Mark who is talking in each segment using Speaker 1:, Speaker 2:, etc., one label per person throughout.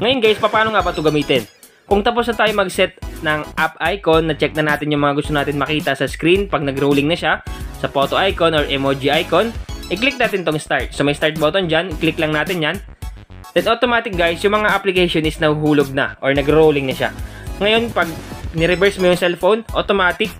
Speaker 1: Ngayon guys, paano nga ba ito gamitin? Kung tapos na tayo mag-set ng app icon, na-check na natin yung mga gusto natin makita sa screen pag nag-rolling na siya, sa photo icon or emoji icon, i-click natin tong start. So may start button dyan, i-click lang natin yan. Then automatic guys, yung mga application is nahuhulog na or nag-rolling na siya. Ngayon, pag ni-reverse mo yung cellphone, automatic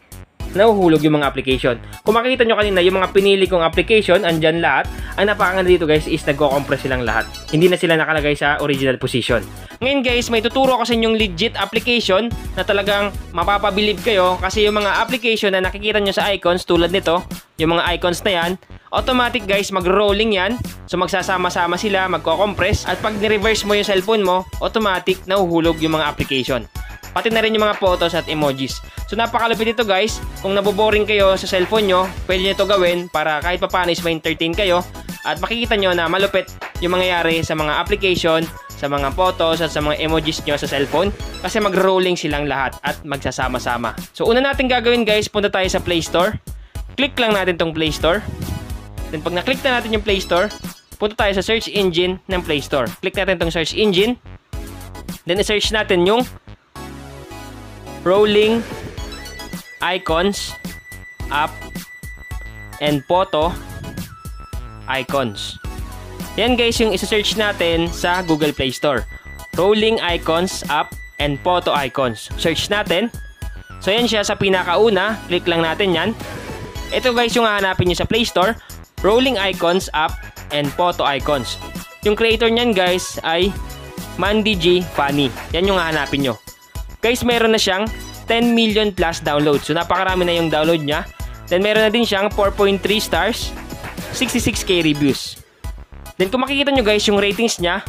Speaker 1: nahuhulog yung mga application. Kung makikita nyo kanina, yung mga pinili kong application, andyan lahat. Ang napakaganda dito guys is nagko-compress silang lahat. Hindi na sila nakalagay sa original position. Ngayon guys, may tuturo ko sa inyong legit application na talagang mapapabilib kayo kasi yung mga application na nakikita nyo sa icons tulad nito, yung mga icons na yan, automatic guys, mag-rolling yan. So magsasama-sama sila, magko-compress. At pag ni-reverse mo yung cellphone mo, automatic nahuhulog yung mga application. Pati na rin yung mga photos at emojis. So napakalupit ito guys. Kung naboboring kayo sa cellphone nyo, pwede nyo ito gawin para kahit papaano is ma-entertain kayo. At makikita nyo na malupit yung mangyayari sa mga application, sa mga photos at sa mga emojis nyo sa cellphone. Kasi mag-rolling silang lahat at magsasama-sama. So una natin gagawin guys, punta tayo sa Play Store. Click lang natin tong Play Store. Then pag na-click na natin yung Play Store, punta tayo sa search engine ng Play Store. Click natin tong search engine. Then i-search natin yung rolling icons app and photo icons. Yan guys yung isa-search natin sa Google Play Store. Rolling icons app and photo icons. Search natin. So yan siya sa pinakauna. Click lang natin yan. Ito guys yung hahanapin nyo sa Play Store. Rolling icons app and photo icons. Yung creator nyan guys ay Mandy G Funny. Yan yung hahanapin nyo. Guys, meron na siyang 10 million plus downloads. So, napakarami na yung download niya. Then, meron na din siyang 4.3 stars, 66k reviews. Then, kung makikita nyo guys, yung ratings niya,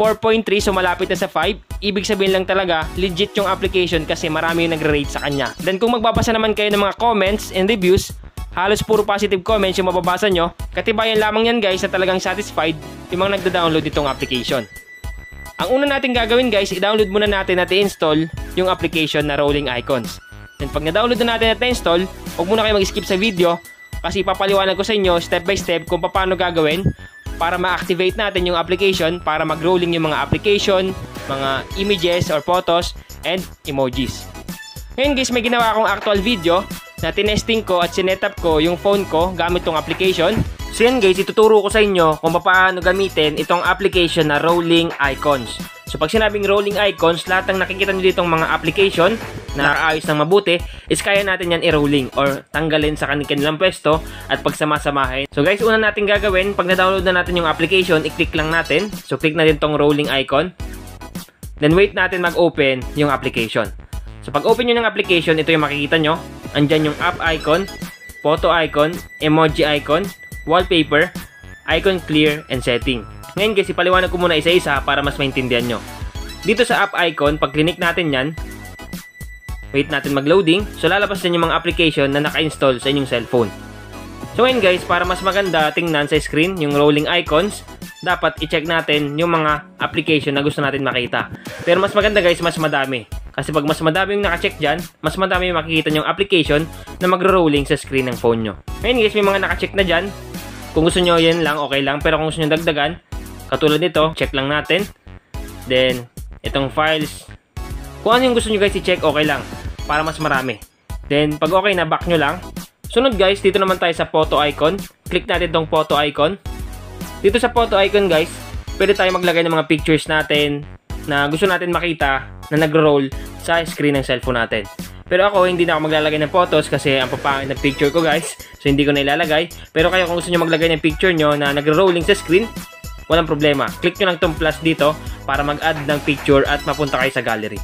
Speaker 1: 4.3, so malapit na sa 5. Ibig sabihin lang talaga, legit yung application kasi marami yung nagre-rate sa kanya. Then, kung magbabasa naman kayo ng mga comments and reviews, halos puro positive comments yung mababasa nyo. Katibayan lamang yan guys na talagang satisfied yung mga nagda-download itong application. Ang una natin gagawin guys, i-download muna natin at i-install yung application na Rolling Icons. Then pag na-download na natin at na-install, huwag muna kayo mag-skip sa video kasi ipapaliwanag ko sa inyo step by step kung paano gagawin para ma-activate natin yung application para mag-rolling yung mga application, mga images or photos, and emojis. Ngayon guys, may ginawa akong actual video na tinesting ko at sinetup ko yung phone ko gamit tong application. So yan guys, ituturo ko sa inyo kung paano gamitin itong application na Rolling Icons. So pag sinabing Rolling Icons, lahat ng nakikita nyo ditong mga application na nakaayos ng mabuti is kaya natin yan i-rolling or tanggalin sa kanilang pwesto at pagsama-samahin. So guys, una natin gagawin, pag na-download na natin yung application, i-click lang natin. So click na din tong Rolling Icon. Then wait natin mag-open yung application. So pag open nyo ng application, ito yung makikita nyo. Andyan yung app icon, photo icon, emoji icon, wallpaper, icon clear, and setting. Ngayon guys, ipaliwanag ko muna isa-isa para mas maintindihan nyo. Dito sa app icon, pag click natin yan, wait natin mag-loading, so lalabas din yung mga application na naka-install sa inyong cellphone. So ngayon guys, para mas maganda tingnan sa screen yung rolling icons, dapat i-check natin yung mga application na gusto natin makita. Pero mas maganda guys, mas madami. Kasi pag mas madami yung naka-check dyan, mas madami yung makikita yung application na magro-rolling sa screen ng phone nyo. Ngayon guys, may mga naka-check na dyan. Kung gusto nyo yan lang, okay lang. Pero kung gusto nyo dagdagan, katulad nito, check lang natin. Then, itong files. Kung ano yung gusto nyo guys i-check, okay lang. Para mas marami. Then, pag okay na, back nyo lang. Sunod guys, dito naman tayo sa photo icon. Click natin itong photo icon. Dito sa photo icon guys, pwede tayo maglagay ng mga pictures natin na gusto natin makita na nagro-roll sa screen ng cellphone natin. Pero ako, hindi na ako maglalagay ng photos kasi ang papangit ng picture ko guys. So, hindi ko na ilalagay. Pero kayo kung gusto nyo maglagay ng picture nyo na nagro-rolling sa screen, walang problema. Click nyo lang itong plus dito para mag-add ng picture at mapunta kayo sa gallery.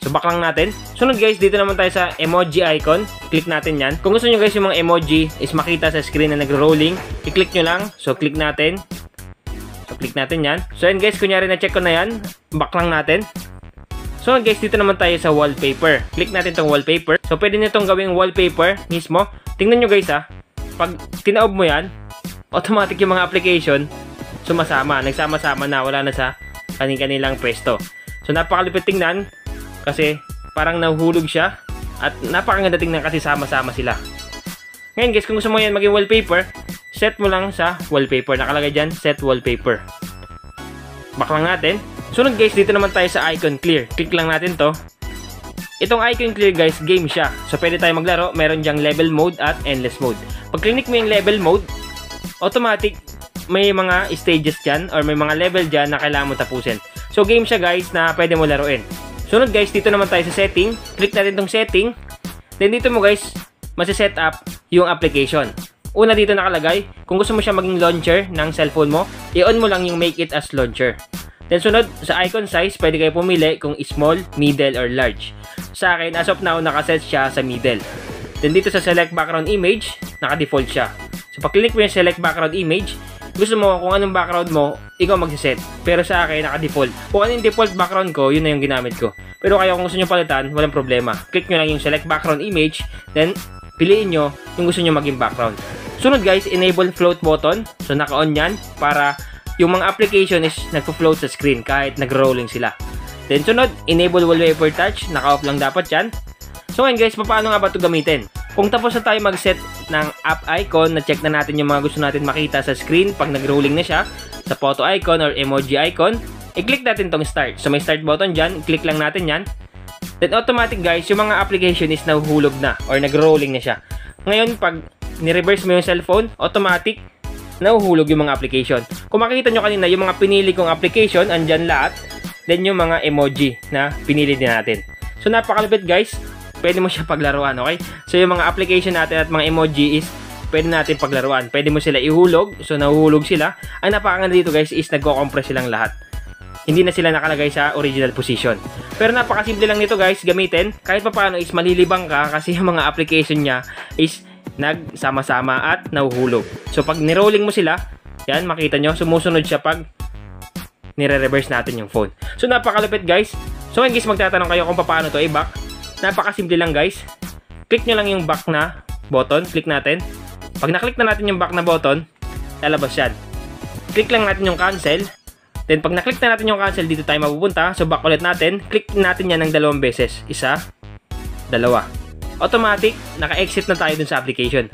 Speaker 1: So, back lang natin. Sunod guys, dito naman tayo sa emoji icon. Click natin yan. Kung gusto nyo guys yung mga emoji is makita sa screen na nagro-rolling, i-click nyo lang. So, click natin. So, click natin yan. So, yan guys, kunyari na-check ko na yan. Back lang natin. So guys, dito naman tayo sa wallpaper. Click natin tong wallpaper. So pwede nyo itong gawing wallpaper mismo. Tingnan nyo guys ha. Pag tinaob mo yan, automatic yung mga application sumasama. Nagsama-sama na. Wala na sa kanilang pwesto. So napakalupit tingnan. Kasi parang nahuhulog siya. At napakaganda tingnan kasi sama-sama sila. Ngayon guys, kung gusto mo yan maging wallpaper, set mo lang sa wallpaper. Nakalagay dyan, set wallpaper. Back lang natin. Sunod guys, dito naman tayo sa icon clear. Click lang natin to. Itong icon clear guys, game siya. So pwede tayo maglaro. Meron diyang level mode at endless mode. Pag click mo yung level mode, automatic may mga stages dyan or may mga level dyan na kailangan mo tapusin. So game siya guys na pwede mo laruin. Sunod guys, dito naman tayo sa setting. Click natin tong setting. Then dito mo guys, masiset up yung application. Una dito nakalagay, kung gusto mo siya maging launcher ng cellphone mo, i-on mo lang yung make it as launcher. Then sunod, sa icon size, pwede kayo pumili kung small, middle, or large. Sa akin, as of now, nakaset siya sa middle. Then dito sa select background image, naka-default siya. So pag click mo yung select background image, gusto mo kung anong background mo, ikaw magsiset. Pero sa akin, naka-default. Kung ano yung default background ko, yun na yung ginamit ko. Pero kayo kung gusto nyo palitan, walang problema. Click nyo lang yung select background image, then piliin nyo yung gusto nyo maging background. Sunod guys, enable float button. So naka-on yan para yung mga application is nagpo-float sa screen kahit nag-rolling sila. Then sunod, enable wallpaper touch. Naka-off lang dapat yan. So ngayon guys, paano nga ba ito gamitin? Kung tapos na tayo mag-set ng app icon, na-check na natin yung mga gusto natin makita sa screen pag nag-rolling na siya, sa photo icon or emoji icon, i-click natin tong start. So may start button dyan, i-click lang natin yan. Then automatic guys, yung mga application is nahuhulog na or nag-rolling na siya. Ngayon, pag ni-reverse mo yung cellphone, automatic nahuhulog yung mga application. Kung makikita nyo kanina, yung mga pinili kong application, andyan lahat. Then yung mga emoji na pinili din natin. So napakalupit guys, pwede mo siya paglaruan, okay? So yung mga application natin at mga emoji is pwede natin paglaruan. Pwede mo sila ihulog, so nahuhulog sila. Ang napakaganda dito guys is nagko-compress silang lahat. Hindi na sila nakalagay sa original position. Pero napakasimple lang nito guys, gamitin. Kahit pa paano is malilibang ka kasi yung mga application niya is nagsama-sama at nahuhulog. So pag nirolling mo sila, yan makita nyo, sumusunod siya pag nire-reverse natin yung phone. So napakalupit guys. So ngayon guys, magtatanong kayo kung paano to i-back. Napakasimple lang guys. Click nyo lang yung back na button. Click natin. Pag na-click na natin yung back na button, lalabas yan. Click lang natin yung cancel. Then pag na-click na natin yung cancel, dito tayo mapupunta. So back ulit natin. Click natin yan ng 2 beses. 1, 2. Automatic, naka-exit na tayo dun sa application.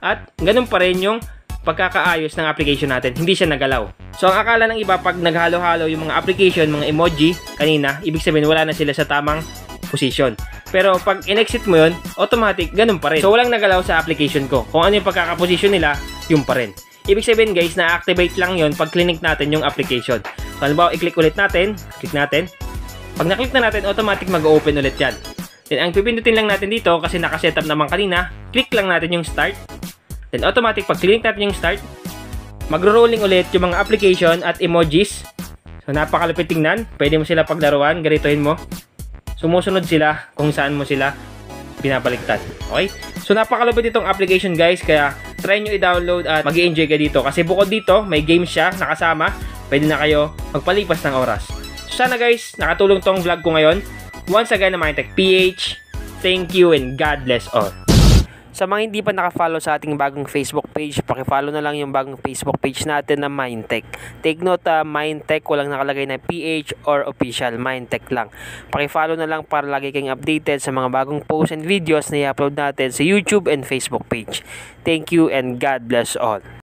Speaker 1: At ganun pa rin yung pagkakaayos ng application natin. Hindi siya nagalaw. So ang akala ng iba, pag naghalo-halo yung mga application, mga emoji, kanina, ibig sabihin wala na sila sa tamang position. Pero pag in-exit mo yun, automatic, ganun pa rin. So walang nagalaw sa application ko. Kung ano yung pagkakaposisyon nila, yun pa rin. Ibig sabihin guys, na-activate lang yun pag click natin yung application. So halimbawa, i-click ulit natin. Click natin. Pag na-click na natin, automatic mag-open ulit yan. Then ang pipindutin lang natin dito, kasi naka-setup naman kanina, click lang natin yung start. Then automatic, pag click natin yung start, magro-rolling ulit yung mga application at emojis. So napakalupit tingnan. Pwede mo sila paglaruan, ganitohin mo. Sumusunod sila kung saan mo sila pinapaliktad. Okay? So napakalupit itong application guys, kaya try nyo i-download at mag-i-enjoy ka dito. Kasi bukod dito, may games siya nakasama. Pwede na kayo magpalipas ng oras. So sana guys, nakatulong tong vlog ko ngayon. Once again, Mindtech PH, thank you and God bless all. Sa mga hindi pa naka-follow sa ating bagong Facebook page, paki-follow na lang yung bagong Facebook page natin na Mindtech. Take note, Mindtech, walang nakalagay na PH or official, Mindtech lang. Paki-follow na lang para lagi kayong updated sa mga bagong posts and videos na i-upload natin sa YouTube and Facebook page. Thank you and God bless all.